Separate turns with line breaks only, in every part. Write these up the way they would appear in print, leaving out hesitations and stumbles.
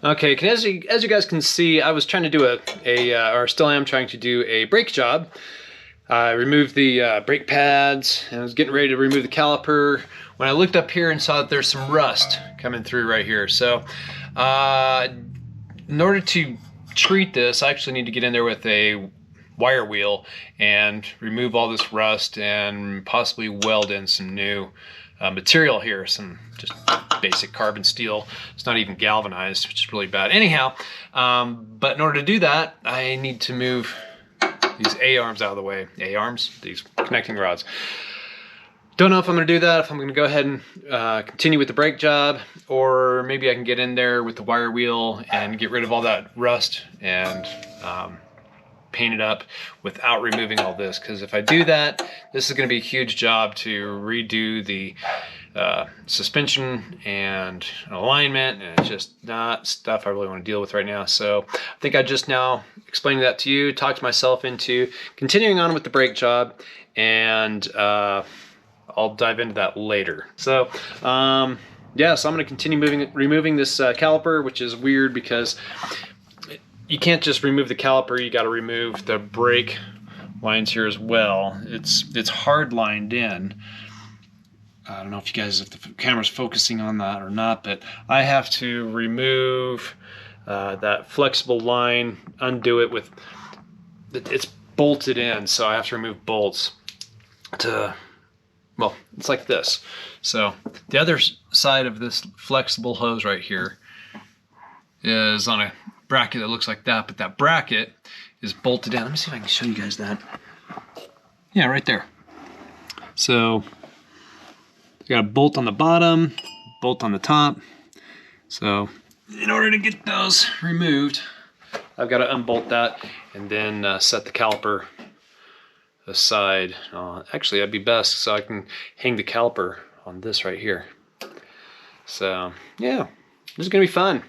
Okay, as you guys can see, I was trying to do or still am trying to do a brake job. I removed the brake pads and I was getting ready to remove the caliper when I looked up here and saw that there's some rust coming through right here. So in order to treat this, I actually need to get in there with a wire wheel and remove all this rust and possibly weld in some new material here, some just basic carbon steel. It's not even galvanized, which is really bad. Anyhow, but in order to do that, I need to move these A-arms out of the way. A-arms? These connecting rods. Don't know if I'm going to do that, if I'm going to go ahead and continue with the brake job, or maybe I can get in there with the wire wheel and get rid of all that rust and paint it up without removing all this. Because if I do that, this is going to be a huge job to redo the suspension and alignment, and it's just not stuff I really want to deal with right now. So I think I just now explained that to you, talked myself into continuing on with the brake job, and I'll dive into that later. So yeah, so I'm going to continue removing this caliper, which is weird because you can't just remove the caliper, you got to remove the brake lines here as well. It's hard lined in. I don't know if the camera's focusing on that or not, but I have to remove that flexible line, undo it with, it's bolted in, so I have to remove bolts to, well, it's like this. So the other side of this flexible hose right here is on a bracket that looks like that, but that bracket is bolted in. Let me see if I can show you guys that. Yeah, right there. So you got a bolt on the bottom, bolt on the top. So in order to get those removed, I've got to unbolt that and then set the caliper aside. Actually, that'd be best so I can hang the caliper on this right here. So yeah, this is gonna be fun.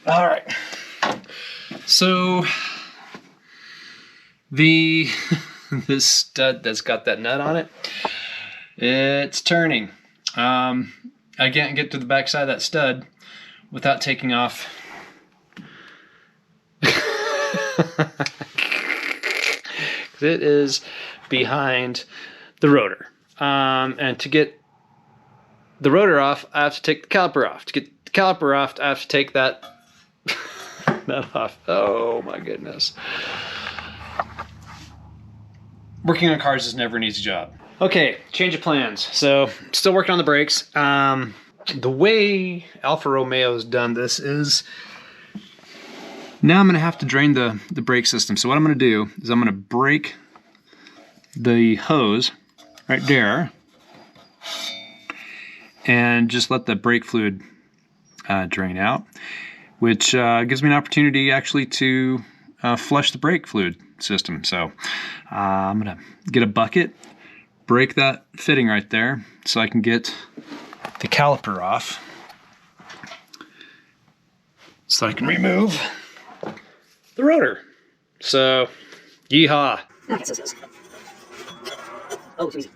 All right, so this stud that's got that nut on it, it's turning. I can't get to the back side of that stud without taking off it is behind the rotor, and to get the rotor off, I have to take the caliper off. To get the caliper off, I have to take that that off. Oh my goodness. Working on cars is never an easy job. Okay, change of plans. So, still working on the brakes. The way Alfa Romeo has done this is, now I'm going to have to drain the brake system. So what I'm going to do is I'm going to break the hose right there and just let the brake fluid drain out, which gives me an opportunity actually to flush the brake fluid system. So I'm going to get a bucket, break that fitting right there so I can get the caliper off, so I can remove the rotor. So, yeehaw. Oh, easy.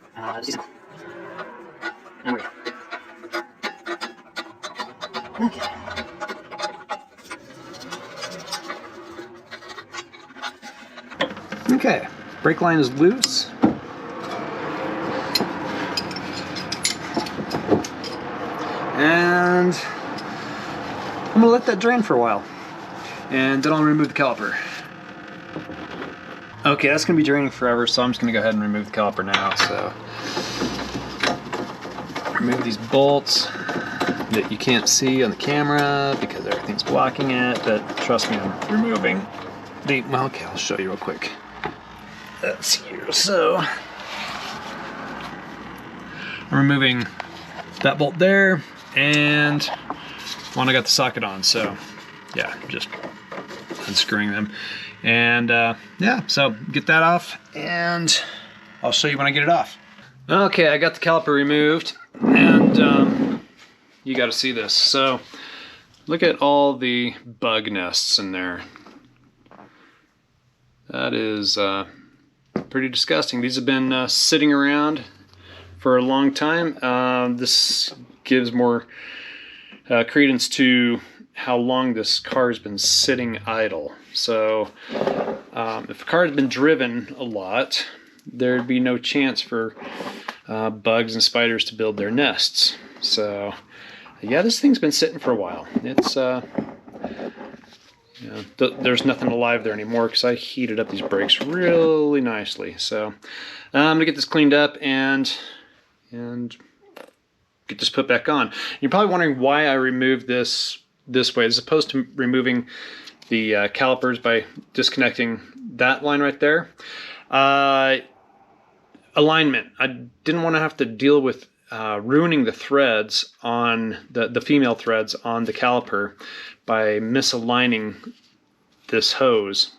Okay. Okay, brake line is loose. And I'm gonna let that drain for a while, and then I'll remove the caliper. Okay, that's gonna be draining forever, so I'm just gonna go ahead and remove the caliper now. So remove these bolts that you can't see on the camera because everything's blocking it, but trust me, I'm removing the, well, okay, I'll show you real quick. That's here. So I'm removing that bolt there and one I got the socket on. So yeah, just unscrewing them. And yeah, so get that off and I'll show you when I get it off. Okay, I got the caliper removed and you got to see this. So Look at all the bug nests in there. That is pretty disgusting. These have been sitting around for a long time. This gives more credence to how long this car has been sitting idle. So if a car has been driven a lot, there'd be no chance for bugs and spiders to build their nests. So yeah, this thing's been sitting for a while. It's there's nothing alive there anymore because I heated up these brakes really nicely. So I'm gonna get this cleaned up and get this put back on. You're probably wondering why I removed this way as opposed to removing the calipers by disconnecting that line right there. Alignment. I didn't want to have to deal with ruining the threads on the female threads on the caliper by misaligning this hose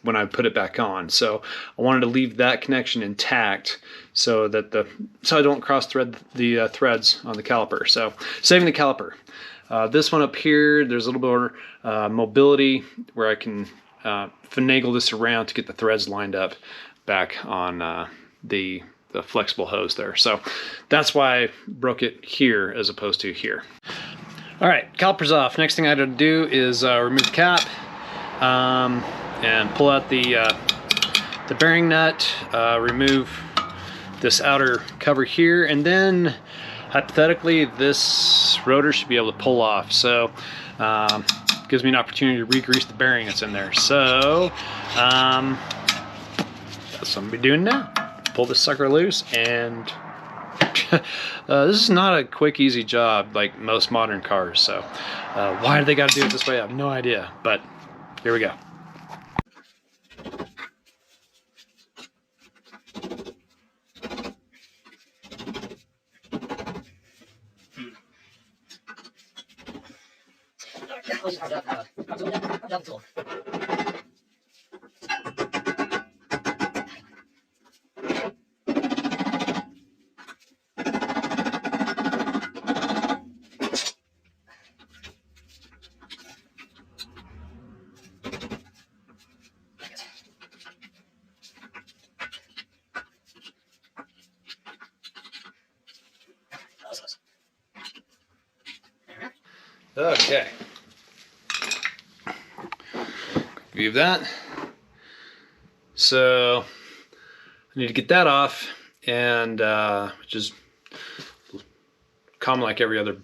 when I put it back on. So I wanted to leave that connection intact so that I don't cross thread the threads on the caliper. So saving the caliper. This one up here, there's a little bit more mobility where I can finagle this around to get the threads lined up back on the flexible hose there. So that's why I broke it here as opposed to here. All right, caliper's off. Next thing I had to do is remove the cap and pull out the bearing nut, remove this outer cover here, and then hypothetically this rotor should be able to pull off. So gives me an opportunity to re-grease the bearing that's in there. So that's what I'm gonna be doing now. Pull this sucker loose, and this is not a quick, easy job like most modern cars. So why do they got to do it this way? I have no idea, but here we go. Okay. View of that. So I need to get that off, and which is common like every other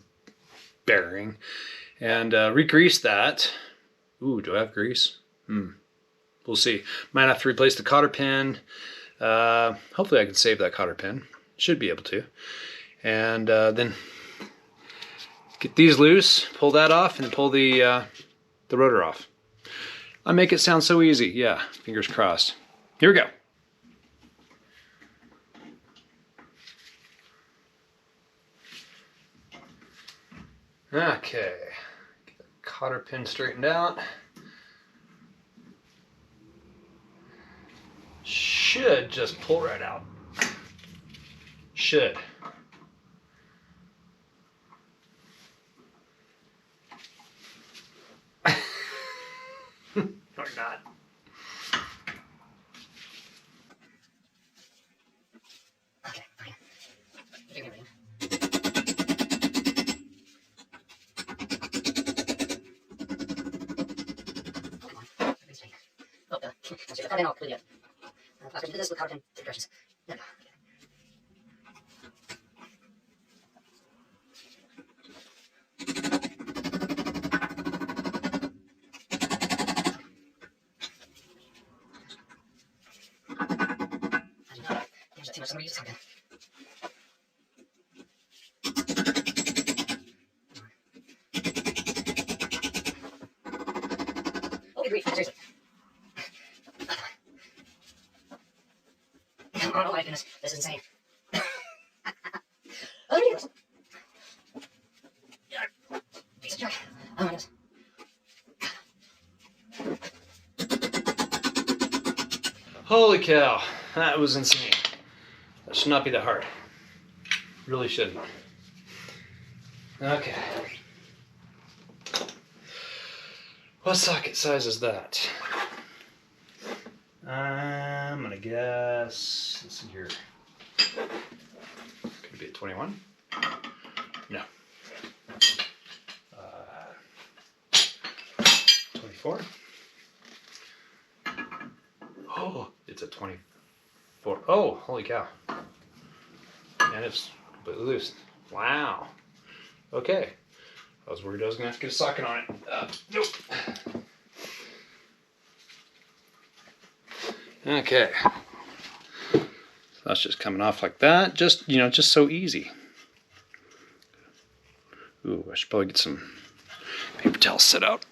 bearing, and re-grease that. Ooh, do I have grease? We'll see. Might have to replace the cotter pin. Hopefully I can save that cotter pin. Should be able to. And then get these loose, pull that off, and pull the rotor off. I make it sound so easy. Yeah, fingers crossed. Here we go. Okay, get the cotter pin straightened out. Should just pull right out. Should. Or not.
Okay, fine. Oh, that's the carbon all clear. After do this with carbon directions. There we go. Somebody use carbon. Oh, good grief, seriously. Oh my goodness, this is insane. Oh, ridiculous. Piece of junk. Oh my goodness.
Holy cow, that was insane. That should not be that hard. Really shouldn't. Okay. What socket size is that? I'm gonna guess, let's see here. Could it be a 21? No. 24? Oh, it's a 24. Oh, holy cow. And it's completely loose. Wow. Okay. I was worried I was gonna have to get a socket on it. Nope. Okay. So that's just coming off like that. Just, you know, just so easy. Ooh, I should probably get some paper towels set out.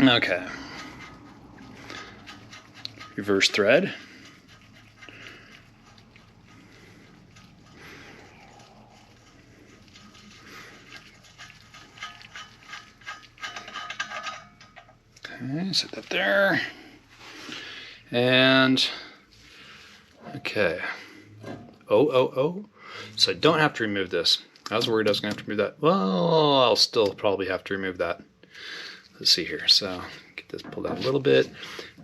Okay. Reverse thread. Okay, set that there. And, okay. Oh. So I don't have to remove this. I was worried I was going to have to remove that. Well, I'll still probably have to remove that. Let's see here. So get this pulled out a little bit.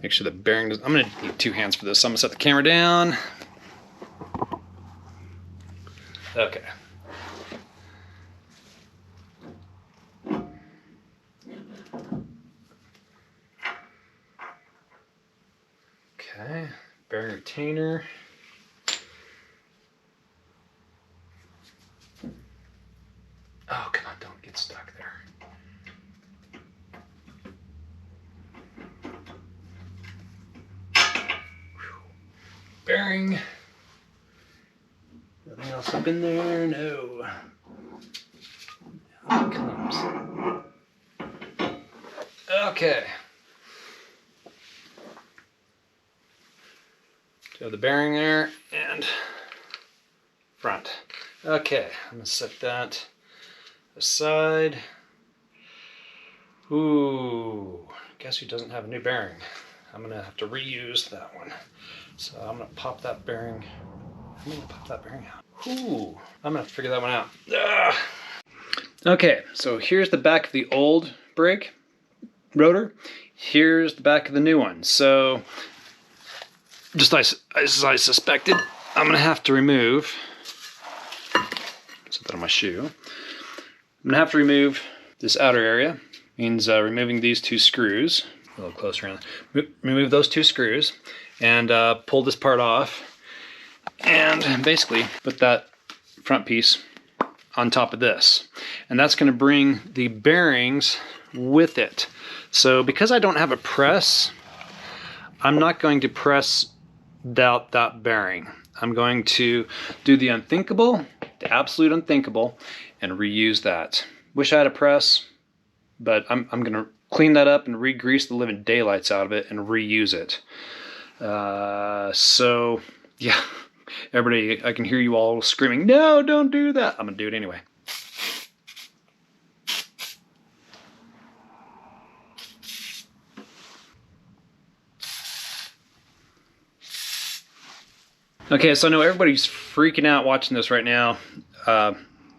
Make sure the bearing does. I'm going to need 2 hands for this. So I'm going to set the camera down. Okay. Okay. Bearing retainer. Oh, come on, don't get stuck there. Bearing. Nothing else up in there? No. Here it comes. Okay. So the bearing there and front. Okay, I'm gonna set that aside. Ooh, guess who doesn't have a new bearing? I'm gonna have to reuse that one. So I'm gonna pop that bearing. I'm gonna pop that bearing out. Ooh, I'm gonna have to figure that one out. Ugh. Okay, so here's the back of the old brake rotor. Here's the back of the new one. So, just as I suspected, I'm gonna have to remove. Set that on my shoe. I'm gonna have to remove this outer area. Means removing these 2 screws. A little closer around. Remove those 2 screws and pull this part off. And basically put that front piece on top of this. And that's going to bring the bearings with it. So because I don't have a press, I'm not going to press out that bearing. I'm going to do the unthinkable, the absolute unthinkable, and reuse that. Wish I had a press, but I'm going to clean that up and re-grease the living daylights out of it and reuse it. So, yeah. Everybody, I can hear you all screaming, no, don't do that. I'm going to do it anyway. Okay, so I know everybody's freaking out watching this right now,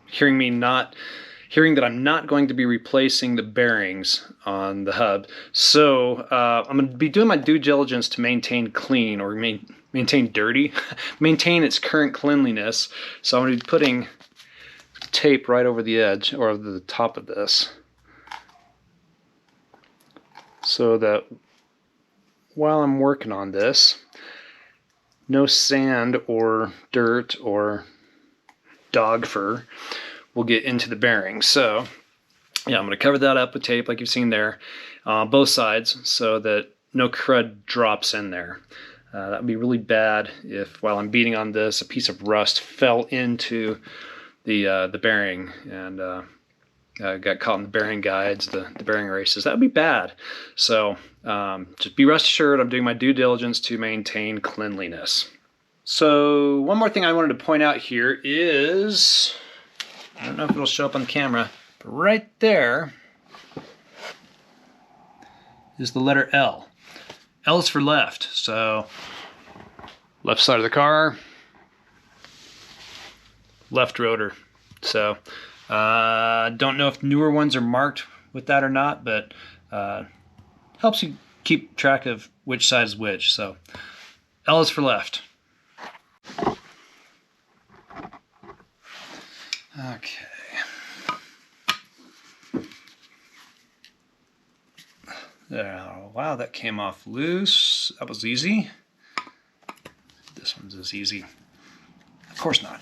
hearing that I'm not going to be replacing the bearings on the hub. So I'm going to be doing my due diligence to maintain clean or maintain dirty, maintain its current cleanliness. So I'm going to be putting tape right over the edge or over the top of this, so that while I'm working on this, no sand or dirt or dog fur will get into the bearing. So yeah, I'm going to cover that up with tape like you've seen there, both sides, so that no crud drops in there. That would be really bad if, while I'm beating on this, a piece of rust fell into the bearing and got caught in the bearing guides, the bearing races. That would be bad. So just be rest assured I'm doing my due diligence to maintain cleanliness. So one more thing I wanted to point out here is, I don't know if it'll show up on camera, but right there is the letter L. L is for left, so left side of the car, left rotor. So Don't know if newer ones are marked with that or not, but helps you keep track of which side is which. So L is for left. Okay. There. Wow, that came off loose. That was easy. This one's as easy. Of course not.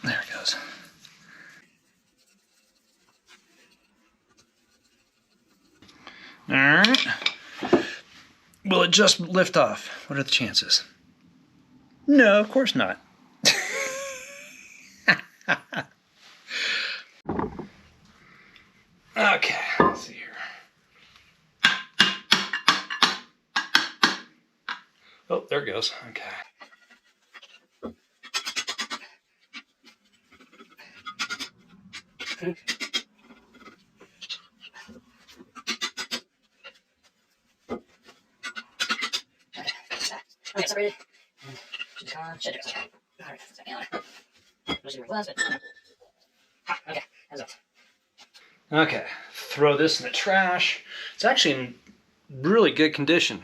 There it goes. All right. Will it just lift off? What are the chances? No, of course not. Okay, let's see here. Oh, there it goes. Okay.
Okay, separated. Should do it. Alright, second one. Most of it was, but okay, that's it.
Okay, throw this in the trash. It's actually in really good condition,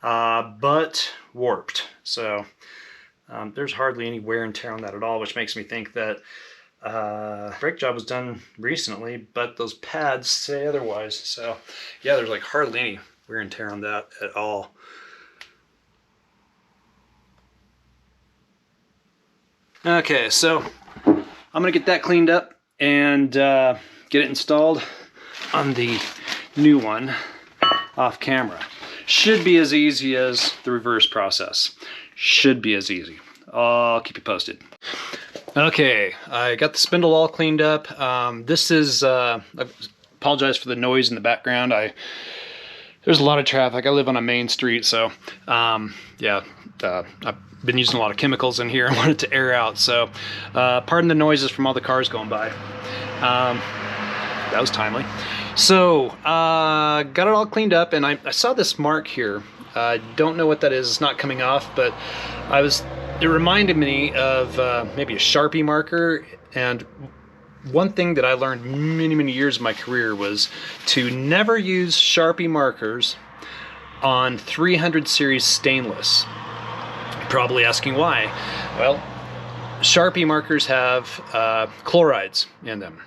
but warped. So there's hardly any wear and tear on that at all, which makes me think that brake job was done recently, but those pads say otherwise. So yeah, there's like hardly any wear and tear on that at all. Okay, so I'm gonna get that cleaned up and get it installed on the new one off camera. Should be as easy as the reverse process. Should be as easy. I'll keep you posted. Okay, I got the spindle all cleaned up. This is, I apologize for the noise in the background. There's a lot of traffic. I live on a main street, so yeah, I've been using a lot of chemicals in here. I wanted to air out, so pardon the noises from all the cars going by. That was timely. So got it all cleaned up, and I saw this mark here. I don't know what that is. It's not coming off, but it reminded me of maybe a Sharpie marker. And one thing that I learned many years of my career was to never use Sharpie markers on 300 series stainless. You're probably asking why. Well, Sharpie markers have chlorides in them,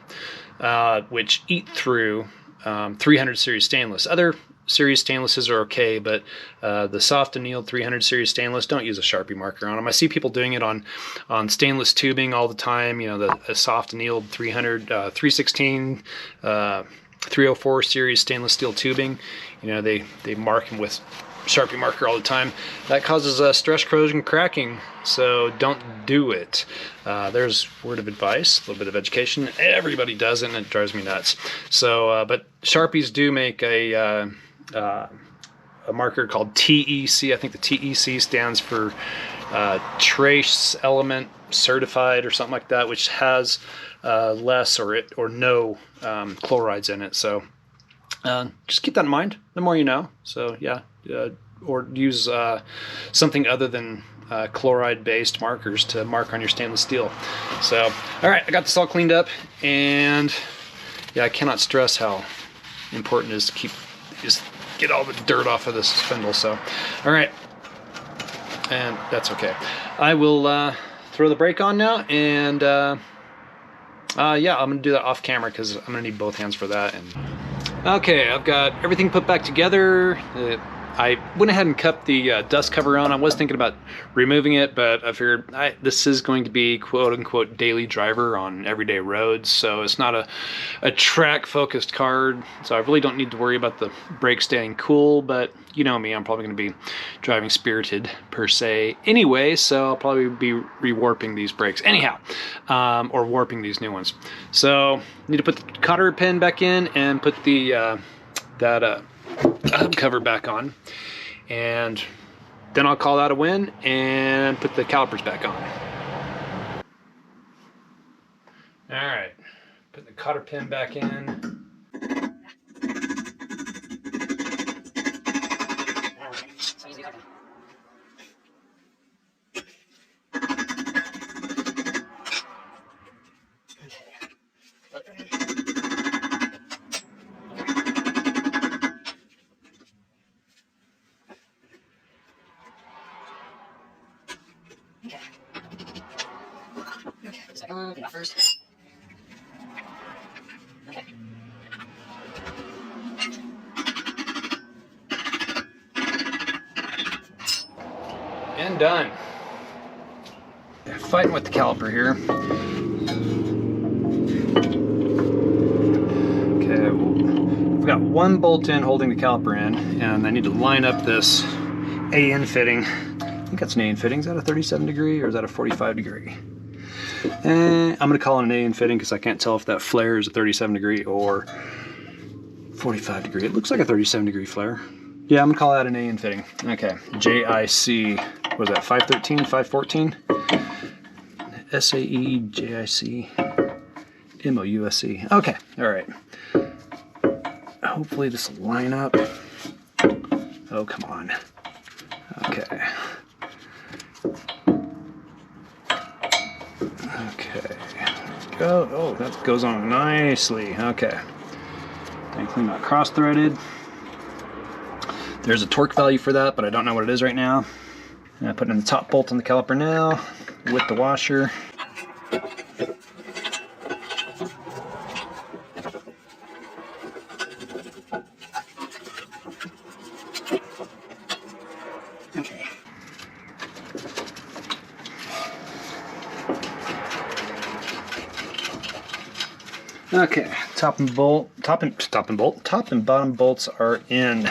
which eat through 300 series stainless. Other series stainlesses are okay, but the soft annealed 300 series stainless, don't use a Sharpie marker on them. I see people doing it on stainless tubing all the time. You know, the soft annealed 300, 316, 304 series stainless steel tubing. You know, they mark them with Sharpie marker all the time. That causes stress corrosion cracking, so don't do it. There's word of advice, a little bit of education. Everybody does it, and it drives me nuts. So, but Sharpies do make a marker called TEC. I think the TEC stands for Trace Element Certified or something like that, which has less or no chlorides in it. So just keep that in mind. The more you know. So yeah, or use something other than chloride-based markers to mark on your stainless steel. So, all right, I got this all cleaned up, and yeah, I cannot stress how important it is to just get all the dirt off of this spindle. So, all right, and that's okay. I will throw the brake on now, and yeah, I'm gonna do that off camera because I'm gonna need both hands for that. And okay, I've got everything put back together. I went ahead and kept the dust cover on. I was thinking about removing it, but I figured this is going to be quote-unquote daily driver on everyday roads, so it's not a track-focused car, so I really don't need to worry about the brakes staying cool, but you know me, I'm probably going to be driving spirited per se anyway, so I'll probably be rewarping these brakes anyhow, or warping these new ones. So need to put the cotter pin back in and put the hub cover back on, and then I'll call that a win and put the calipers back on. All right, put the cotter pin back in.
Okay. Okay, second one, get off first. Okay.
And done. Fighting with the caliper here. Okay, I've got one bolt in holding the caliper in, and I need to line up this AN fitting. I think that's an AN fitting. Is that a 37 degree or is that a 45 degree? I'm gonna call it an AN fitting because I can't tell if that flare is a 37 degree or 45 degree. It looks like a 37 degree flare. Yeah, I'm gonna call that an AN fitting. Okay, JIC, what was that, 513, 514? SAE, JIC, MOUSC. Okay, all right. Hopefully this will line up. Oh, come on. Okay. Okay, go. Oh, that goes on nicely. Okay. Thankfully not cross-threaded. There's a torque value for that, but I don't know what it is right now. And I put in the top bolt on the caliper now with the washer.
Okay.
Okay, top and bottom bolts are in.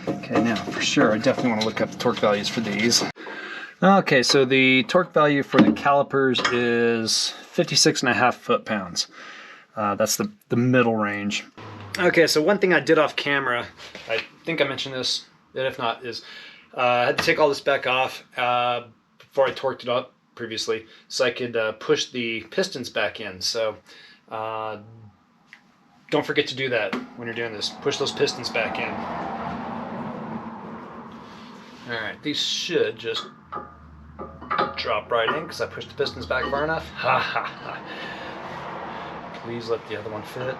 Okay, now for sure, I definitely want to look up the torque values for these. Okay, so the torque value for the calipers is 56.5 foot-pounds. That's the middle range. Okay, so one thing I did off camera, I think I mentioned this, and if not, is I had to take all this back off before I torqued it up previously, so I could push the pistons back in. So don't forget to do that when you're doing this. Push those pistons back in. All right, these should just drop right in because I pushed the pistons back far enough. Ha ha ha. Please let the other one fit.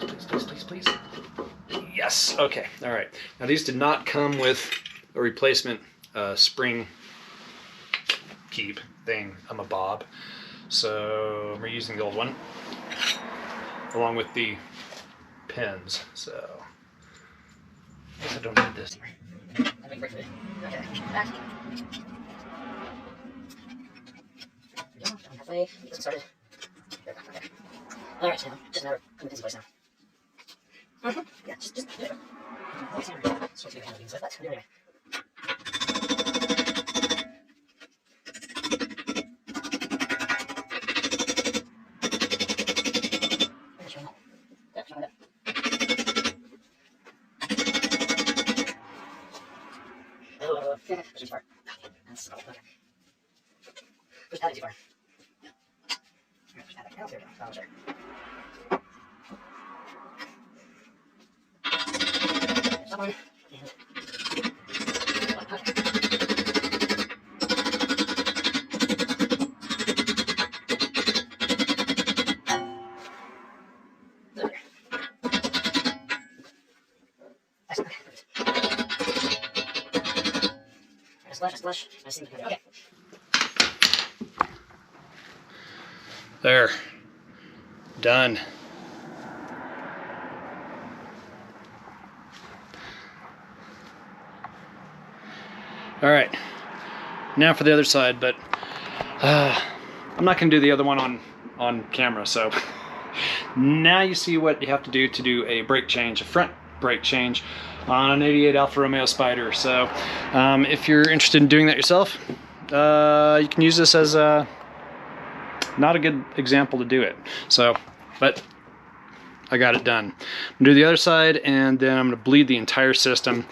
Please, please, please, please. Yes, okay, all right. Now these did not come with a replacement spring keep thing. I'm a Bob. So I'm reusing the old one along with the pins. So I guess I don't need this.
Okay, back. Halfway, get this started. There we go, okay. Alright, now, just now, put the pins in place now. Yeah, just do it. It's supposed to be handling things like that. Do it anyway. Push too far. That's okay. Push that too far. Push that back down. There we go. Oh, sure. Stop one. Splash. I see. Okay.
There. Done. All right. Now for the other side, but I'm not going to do the other one on camera. So now you see what you have to do a brake change, a front brake change on an 88 Alfa Romeo Spider. So if you're interested in doing that yourself, you can use this as not a good example to do it. So, but I got it done. I'm gonna do the other side, and then I'm gonna bleed the entire system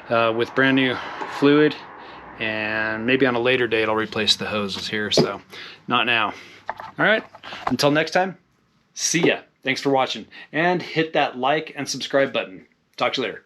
with brand new fluid, and maybe on a later date I'll replace the hoses here. So not now. All right, until next time, see ya. Thanks for watching, and hit that like and subscribe button. Talk to you later.